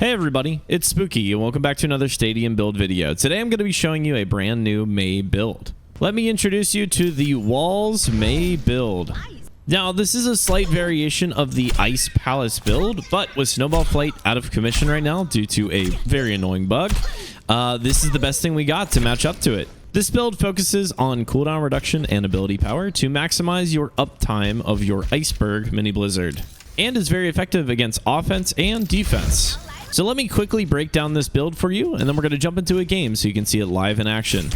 Hey everybody, it's Spooky and welcome back to another stadium build video. Today I'm going to be showing you a brand new May build. Let me introduce you to the Walls May build. Now this is a slight variation of the Ice Palace build, but with Snowball Flight out of commission right now due to a very annoying bug, this is the best thing we got to match up to it. This build focuses on cooldown reduction and ability power to maximize your uptime of your Iceberg mini blizzard, and is very effective against offense and defense. So let me quickly break down this build for you, and then we're going to jump into a game so you can see it live in action.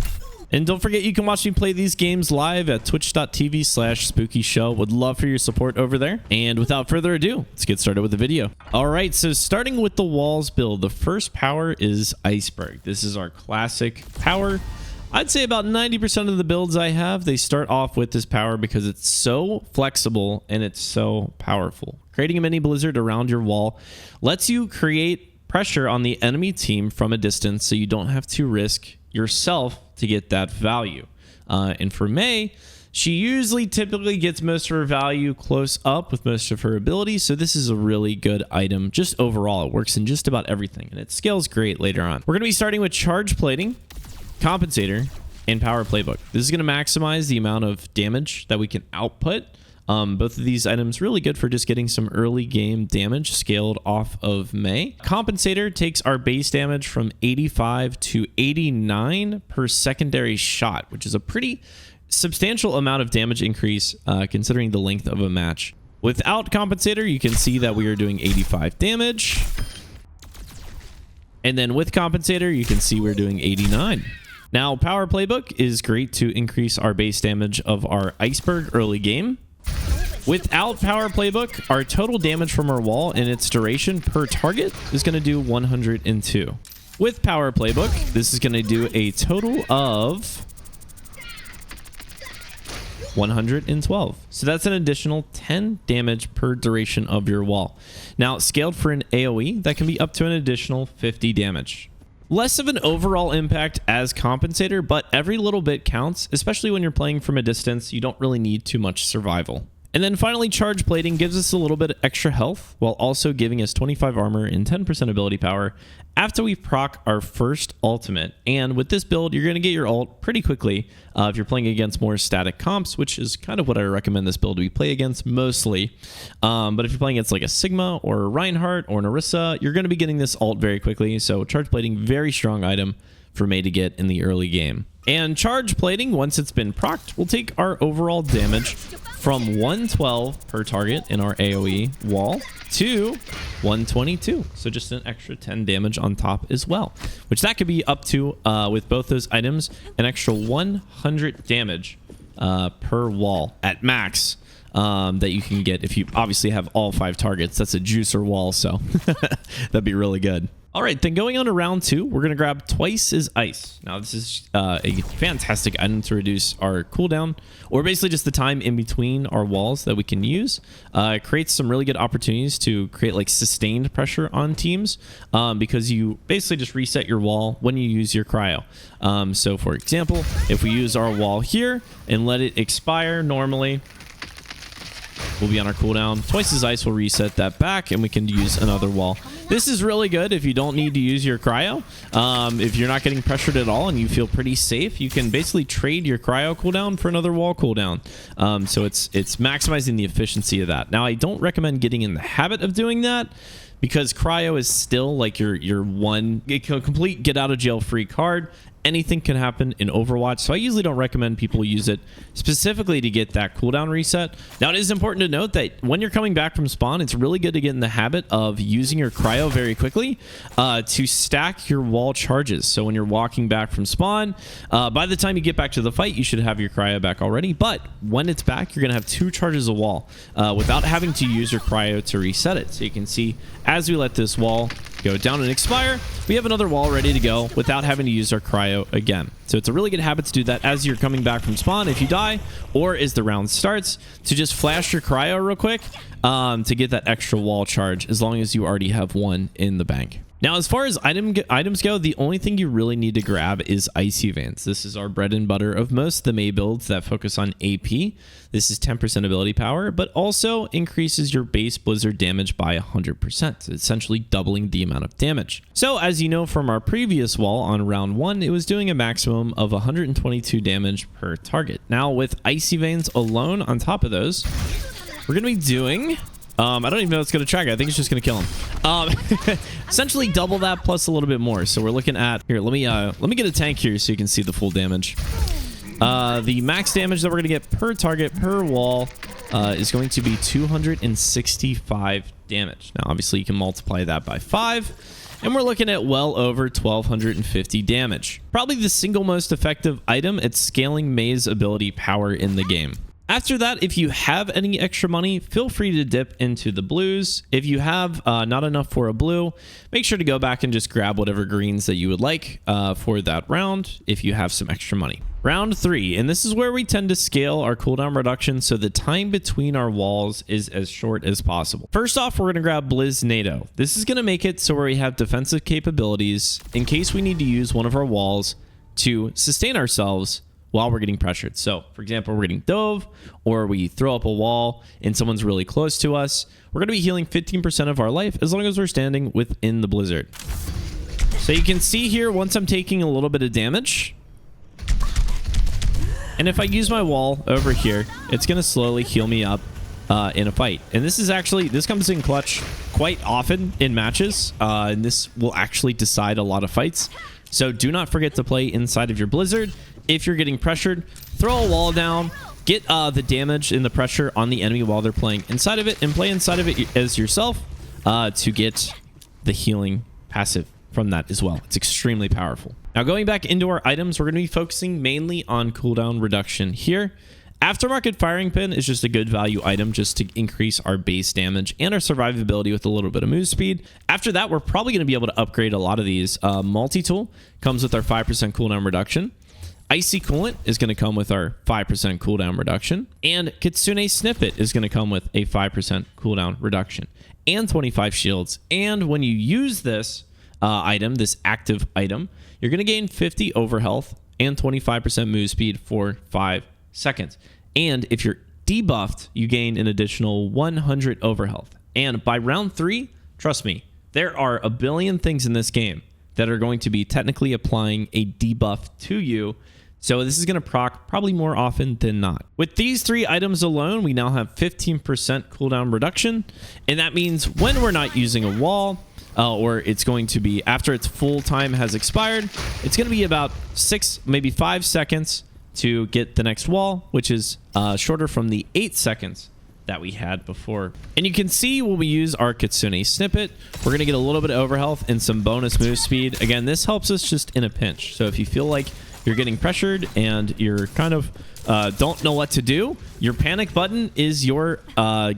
And don't forget, you can watch me play these games live at twitch.tv/SpookyShow. Would love for your support over there. And without further ado, let's get started with the video. All right, so starting with the Walls build, the first power is Iceberg. This is our classic power. I'd say about 90% of the builds I have, they start off with this power because it's so flexible and it's so powerful. Creating a mini blizzard around your wall lets you create pressure on the enemy team from a distance so you don't have to risk yourself to get that value. And for May, she typically gets most of her value close up with most of her abilities, so this is a really good item. Just overall, it works in just about everything, and it scales great later on. We're going to be starting with Charge Plating, Compensator, and Power Playbook. This is going to maximize the amount of damage that we can output. Both of these items really good for just getting some early game damage scaled off of May. Compensator takes our base damage from 85 to 89 per secondary shot, which is a pretty substantial amount of damage increase considering the length of a match. Without Compensator, you can see that we are doing 85 damage. And then with Compensator, you can see we're doing 89. Now, Power Playbook is great to increase our base damage of our Iceberg early game. Without Power Playbook, our total damage from our wall and its duration per target is going to do 102. With Power Playbook, this is going to do a total of 112. So that's an additional 10 damage per duration of your wall. Now, scaled for an AoE, that can be up to an additional 50 damage. Less of an overall impact as Compensator, but every little bit counts, especially when you're playing from a distance. You don't really need too much survival. And then finally, Charge Plating gives us a little bit of extra health while also giving us 25 armor and 10% ability power after we proc our first ultimate. And with this build, you're going to get your ult pretty quickly if you're playing against more static comps, which is kind of what I recommend this build to be play against mostly. But if you're playing against like a Sigma or a Reinhardt or an Orisa, you're going to be getting this ult very quickly. So Charge Plating, very strong item for May to get in the early game. And Charge Plating, once it's been procced, will take our overall damage from 112 per target in our AoE wall to 122. So just an extra 10 damage on top as well, which that could be up to, with both those items, an extra 100 damage per wall at max that you can get if you obviously have all 5 targets. That's a juicer wall, so that'd be really good. All right, then going on to round 2, we're going to grab Twice as Ice. Now, this is a fantastic item to reduce our cooldown, or basically just the time in between our walls that we can use. It creates some really good opportunities to create like sustained pressure on teams because you basically just reset your wall when you use your cryo. So, for example, if we use our wall here and let it expire normally, we'll be on our cooldown. Twice as Ice will reset that back, and we can use another wall. This is really good if you don't need to use your cryo. If you're not getting pressured at all and you feel pretty safe, you can basically trade your cryo cooldown for another wall cooldown. So it's maximizing the efficiency of that. Now, I don't recommend getting in the habit of doing that because cryo is still like your one complete get out of jail free card. Anything can happen in Overwatch, so I usually don't recommend people use it specifically to get that cooldown reset. Now, it is important to note that when you're coming back from spawn, it's really good to get in the habit of using your cryo very quickly to stack your wall charges. So when you're walking back from spawn, by the time you get back to the fight, you should have your cryo back already. But when it's back, you're going to have 2 charges of wall without having to use your cryo to reset it. So you can see as we let this wall go down and expire, we have another wall ready to go without having to use our cryo again. So it's a really good habit to do that as you're coming back from spawn if you die, or as the round starts, to just flash your cryo real quick to get that extra wall charge, as long as you already have one in the bank. Now, as far as items go, the only thing you really need to grab is Icy Veins. This is our bread and butter of most of the Mei builds that focus on AP. This is 10% ability power, but also increases your base blizzard damage by 100%, essentially doubling the amount of damage. So, as you know from our previous wall on round 1, it was doing a maximum of 122 damage per target. Now, with Icy Veins alone on top of those, we're going to be doing... I don't even know it's going to track. I think it's just going to kill him. Essentially double that plus a little bit more. So we're looking at here. Let me get a tank here so you can see the full damage. The max damage that we're going to get per target per wall is going to be 265 damage. Now, obviously, you can multiply that by 5. And we're looking at well over 1,250 damage. Probably the single most effective item at scaling Mei's ability power in the game. After that, if you have any extra money, feel free to dip into the blues. If you have not enough for a blue, make sure to go back and just grab whatever greens that you would like for that round if you have some extra money. Round 3, and this is where we tend to scale our cooldown reduction so the time between our walls is as short as possible. First off, we're going to grab Blizz NATO. This is going to make it so where we have defensive capabilities in case we need to use one of our walls to sustain ourselves while we're getting pressured. So, for example, we're getting dove, or we throw up a wall and someone's really close to us. We're going to be healing 15% of our life as long as we're standing within the blizzard. So you can see here, once I'm taking a little bit of damage, and if I use my wall over here, it's going to slowly heal me up in a fight. And this comes in clutch quite often in matches, and this will actually decide a lot of fights. So do not forget to play inside of your blizzard. If you're getting pressured, throw a wall down, get the damage and the pressure on the enemy while they're playing inside of it, and play inside of it as yourself to get the healing passive from that as well. It's extremely powerful. Now, going back into our items, we're going to be focusing mainly on cooldown reduction here. Aftermarket Firing Pin is just a good value item just to increase our base damage and our survivability with a little bit of move speed. After that, we're probably going to be able to upgrade a lot of these. Multi-tool comes with our 5% cooldown reduction. Icy Coolant is going to come with our 5% cooldown reduction. And Kitsune Snippet is going to come with a 5% cooldown reduction and 25 shields. And when you use this item, this active item, you're going to gain 50 overhealth and 25% move speed for 5 seconds. And if you're debuffed, you gain an additional 100 overhealth. And by round 3, trust me, there are a billion things in this game that are going to be technically applying a debuff to you. So this is going to proc probably more often than not. With these 3 items alone, we now have 15% cooldown reduction. And that means when we're not using a wall, or it's going to be after its full time has expired, it's going to be about 6, maybe 5 seconds to get the next wall, which is shorter from the 8 seconds that we had before. And you can see when we use our Kitsune Snippet, we're going to get a little bit of overhealth and some bonus move speed. Again, this helps us just in a pinch. So if you feel like you're getting pressured and you're kind of don't know what to do, your panic button is your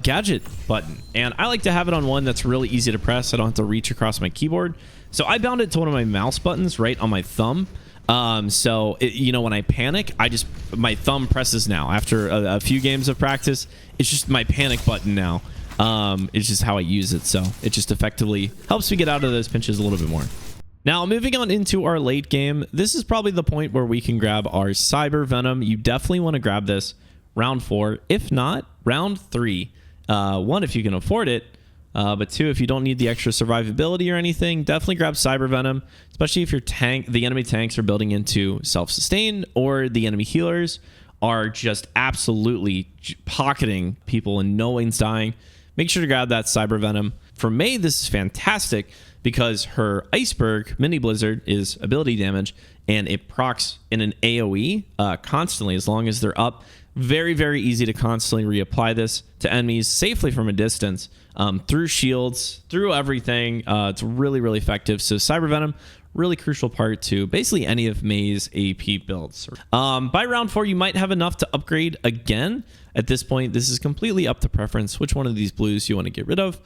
gadget button. And I like to have it on one that's really easy to press. I don't have to reach across my keyboard. So I bound it to one of my mouse buttons right on my thumb. When I panic, my thumb presses now. After a few games of practice, it's just my panic button now. It's just how I use it. So it just effectively helps me get out of those pinches a little bit more. Now, moving on into our late game, this is probably the point where we can grab our Cyber Venom. You definitely want to grab this round 4. If not, round 3. 1, if you can afford it. But 2, if you don't need the extra survivability or anything, definitely grab Cyber Venom, especially if the enemy tanks are building into self-sustain, or the enemy healers are just absolutely pocketing people and no one's dying. Make sure to grab that Cyber Venom. For Mei, this is fantastic because her Iceberg mini blizzard is ability damage, and it procs in an AoE constantly as long as they're up. Very, very easy to constantly reapply this to enemies safely from a distance, through shields, through everything. It's really, really effective. So Cyber Venom, really crucial part to basically any of Mei's AP builds. By round 4, you might have enough to upgrade again. At this point, this is completely up to preference, which one of these blues you want to get rid of.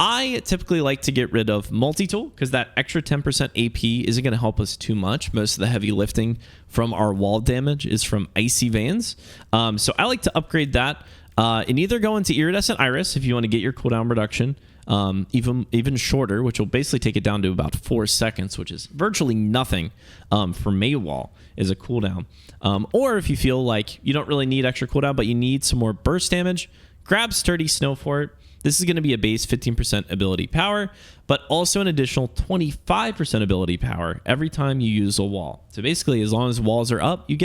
I typically like to get rid of multi-tool because that extra 10% AP isn't going to help us too much. Most of the heavy lifting from our wall damage is from icy veins. So I like to upgrade that and either go into iridescent iris if you want to get your cooldown reduction even shorter, which will basically take it down to about 4 seconds, which is virtually nothing for May wall is a cooldown. Or if you feel like you don't really need extra cooldown, but you need some more burst damage, grab Sturdy Snow Fort. This is going to be a base 15% ability power, but also an additional 25% ability power every time you use a wall. So basically, as long as walls are up, you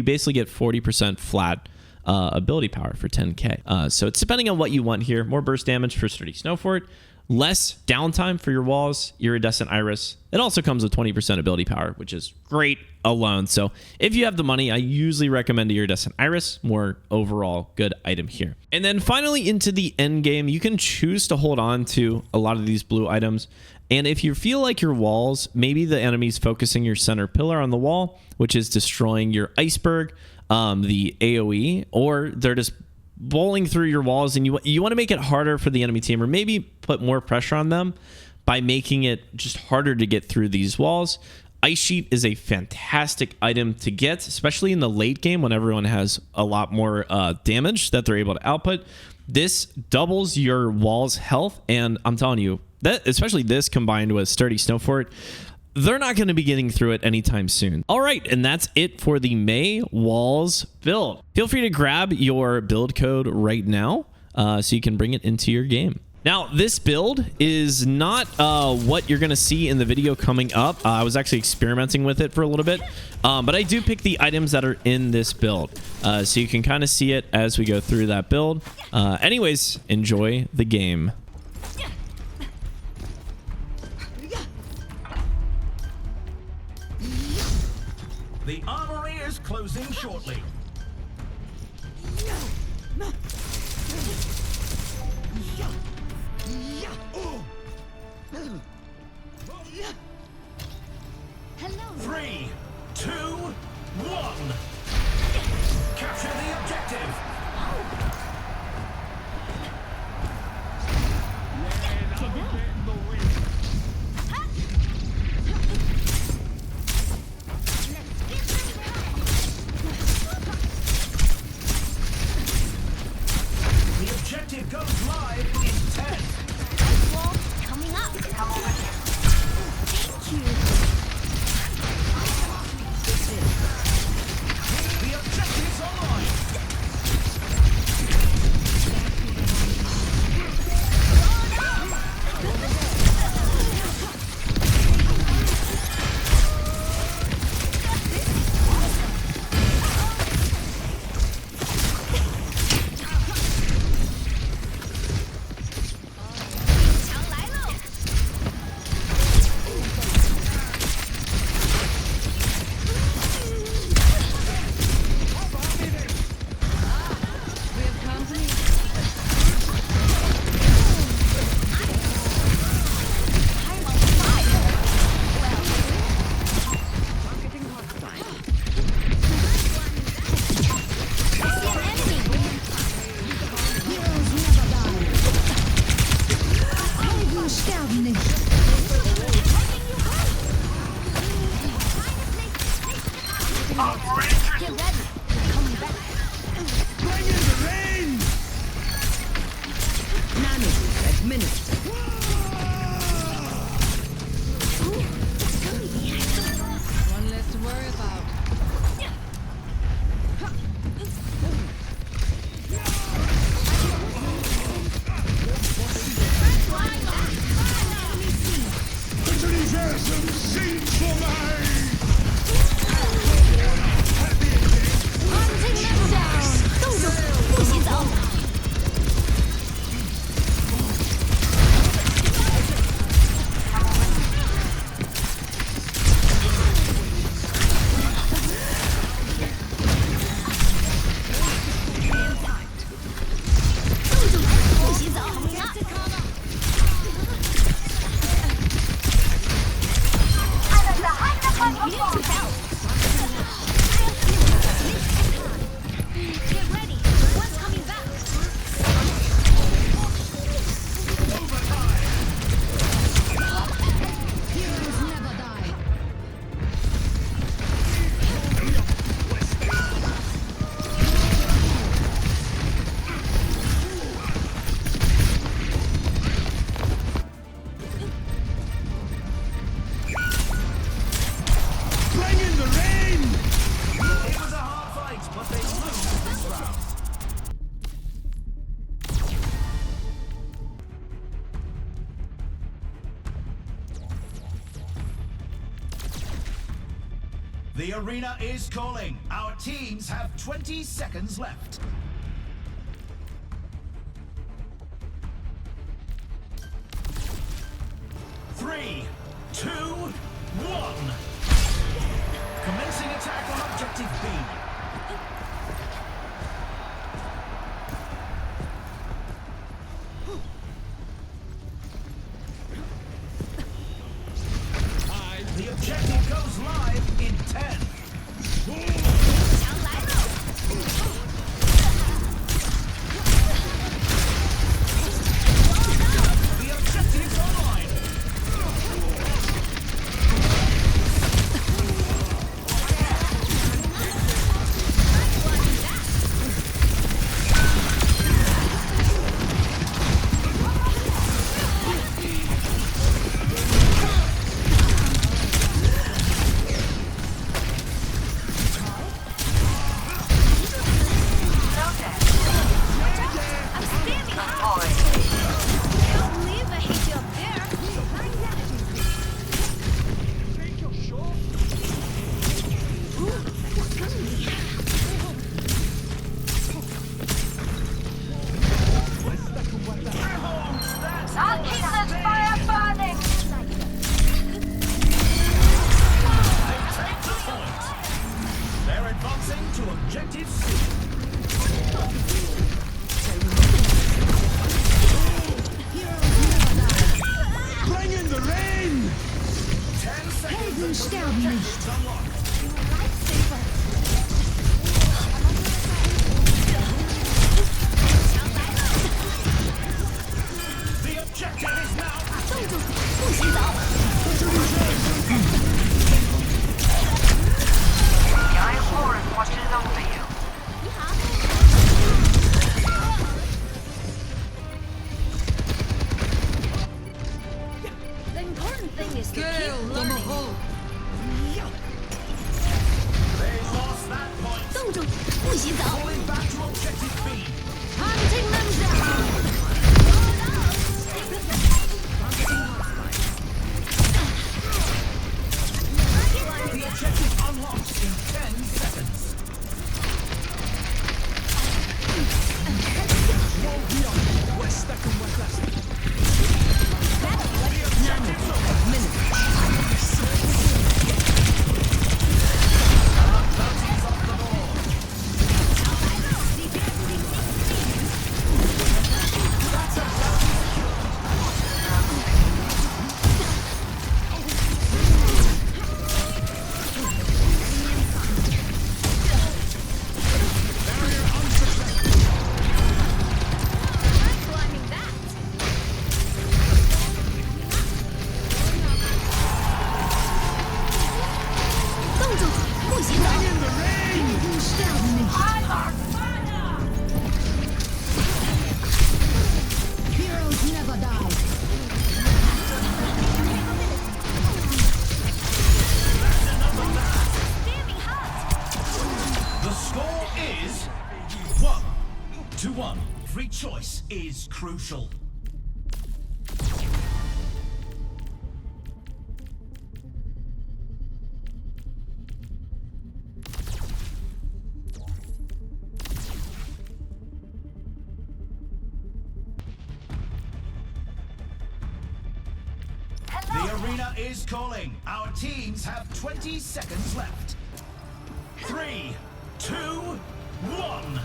basically get 40% flat ability power for 10k. So it's depending on what you want here. More burst damage for Sturdy Snow Fort, less downtime for your walls, iridescent iris. It also comes with 20% ability power, which is great alone. So if you have the money, I usually recommend iridescent iris. More overall good item here. And then finally into the end game, you can choose to hold on to a lot of these blue items. And if you feel like your walls, maybe the enemy's focusing your center pillar on the wall, which is destroying your iceberg, the AoE, or they're just bowling through your walls, and you want to make it harder for the enemy team, or maybe put more pressure on them by making it just harder to get through these walls. Ice Sheet is a fantastic item to get, especially in the late game when everyone has a lot more damage that they're able to output. This doubles your wall's health, and I'm telling you, that especially this combined with Sturdy Snow Fort, they're not going to be getting through it anytime soon. All right, and that's it for the May Walls build. Feel free to grab your build code right now so you can bring it into your game. Now, this build is not what you're going to see in the video coming up. I was actually experimenting with it for a little bit, but I do pick the items that are in this build. So you can kind of see it as we go through that build. Anyways, enjoy the game. The armory is closing shortly. Hello. 3, 2, 1. Capture the objective. The objective goes live in 10. Wall coming up. Come over here. Thank you. The objective's online. Get ready. Coming back. Bring in the rain. Nanoboot administered. One less to worry about. Hunting them down. 动手，不许走。不许走。I like the high The arena is calling. Our teams have 20 seconds left. 3, 2, 1. Commencing attack on objective B. The objective goes live in 10. 强来了！ The objective's online. I'm standing hard. Can't believe I hit you up there. I'll keep this fire burning. They take the point. They're advancing to objective C. Bring in the rain! 10 seconds until the objective's unlocked. The objective is now 不洗澡。 Giant forest watches over you. 你好。 The important thing is to Kill keep number learning. 4. they lost that point. 冻住，不洗澡。 Falling back to objective B. Hunting them down. The objective unlocks in 10 seconds. We're stuck in one last. Climbing that. 冻住，不洗澡。Heroes never die. Standing hot. The score is 1-1. Free choice is crucial. The arena is calling. Our teams have 20 seconds left. 3, 2, 1.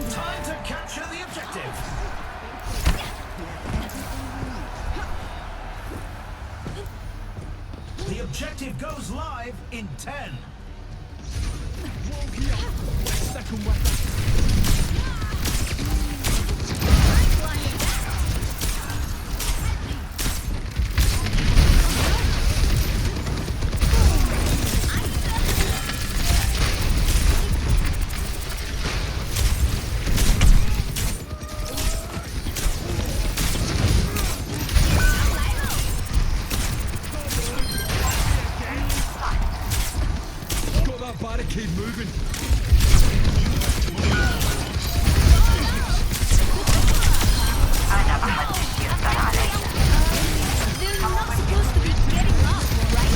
Time to capture the objective. The objective goes live in 10. Stuck in one last. Got that barricade moving. I never had to use that on it. They're not supposed to be getting up, right?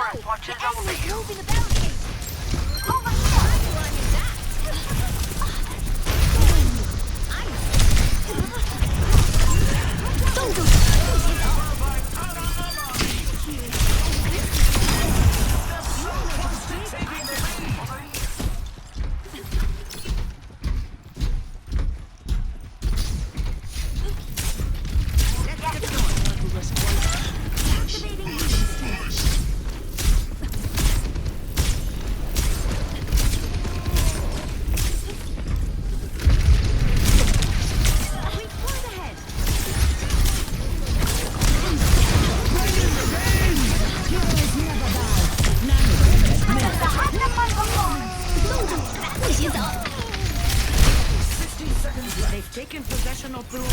forest watches over Enemies you. moving the barricade. Over here. I'm climbing that. They've taken possession of the robot.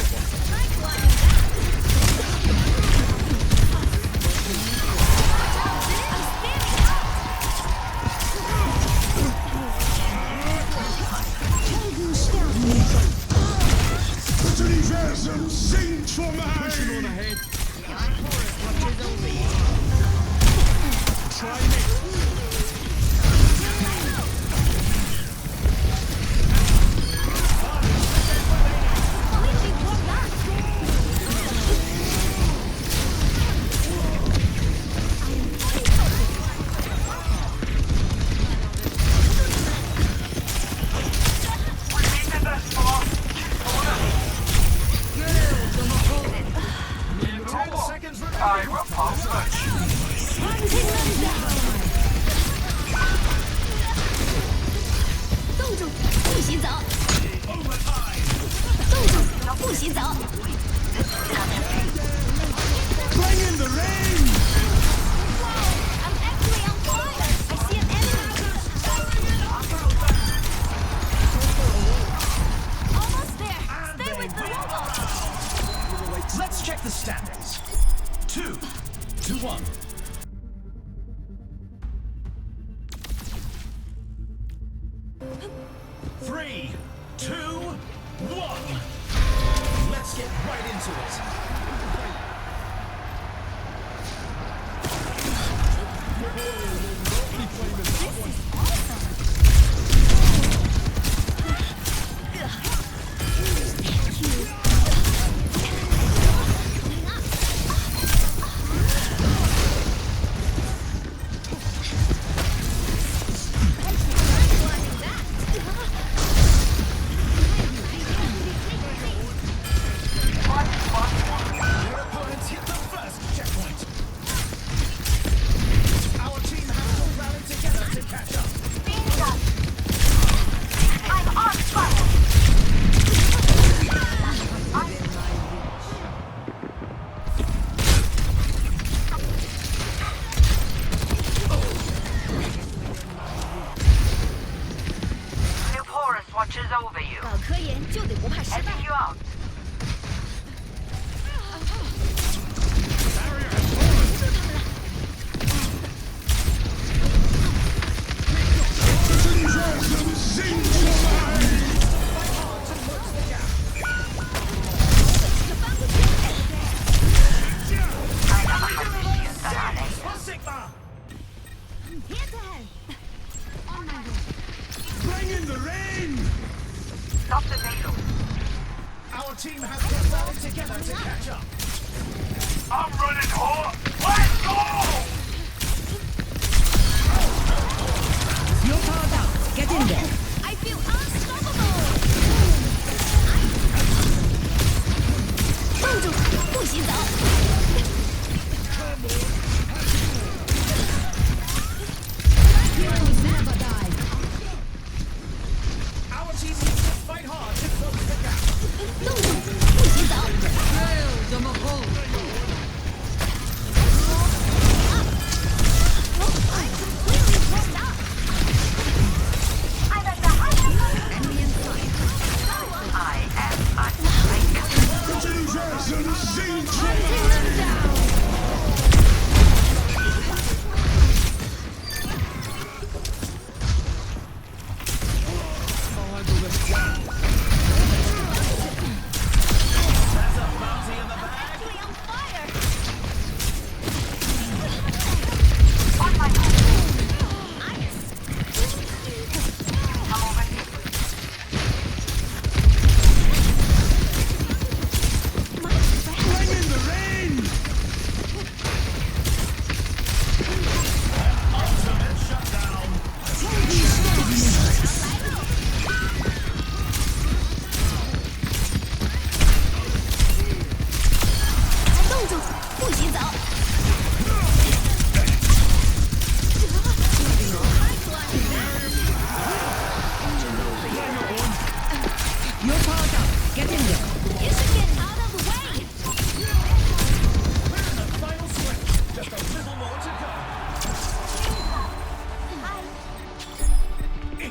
Das Universum singt vor mir. Pushing on ahead. Try me. Bring in the rain. I'm actually on fire. I see an enemy. Almost there. Stay with the robot. Let's check the standings. 2 to 1. Three, two, one. Let's get right into it. Your opponents hit the first checkpoint. Our team has to rally together to catch up. I'm on fire. New forest watches over you. 搞科研就得不怕失败。 Heading you out. Das Universum singt vor mir. Einer محدش يقدر عليا. Sigma! Here to help. On my way. Bring in the rain. Stop the payload. Our team has to rally together to catch up. I'm running hot. Let's go. You're powered up. Get in there. I feel unstoppable. 冻住，不许走。 Heroes never die. Our team needs to fight hard to close the gap. 冻住，不许走。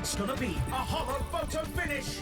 It's gonna be a hollow photo finish.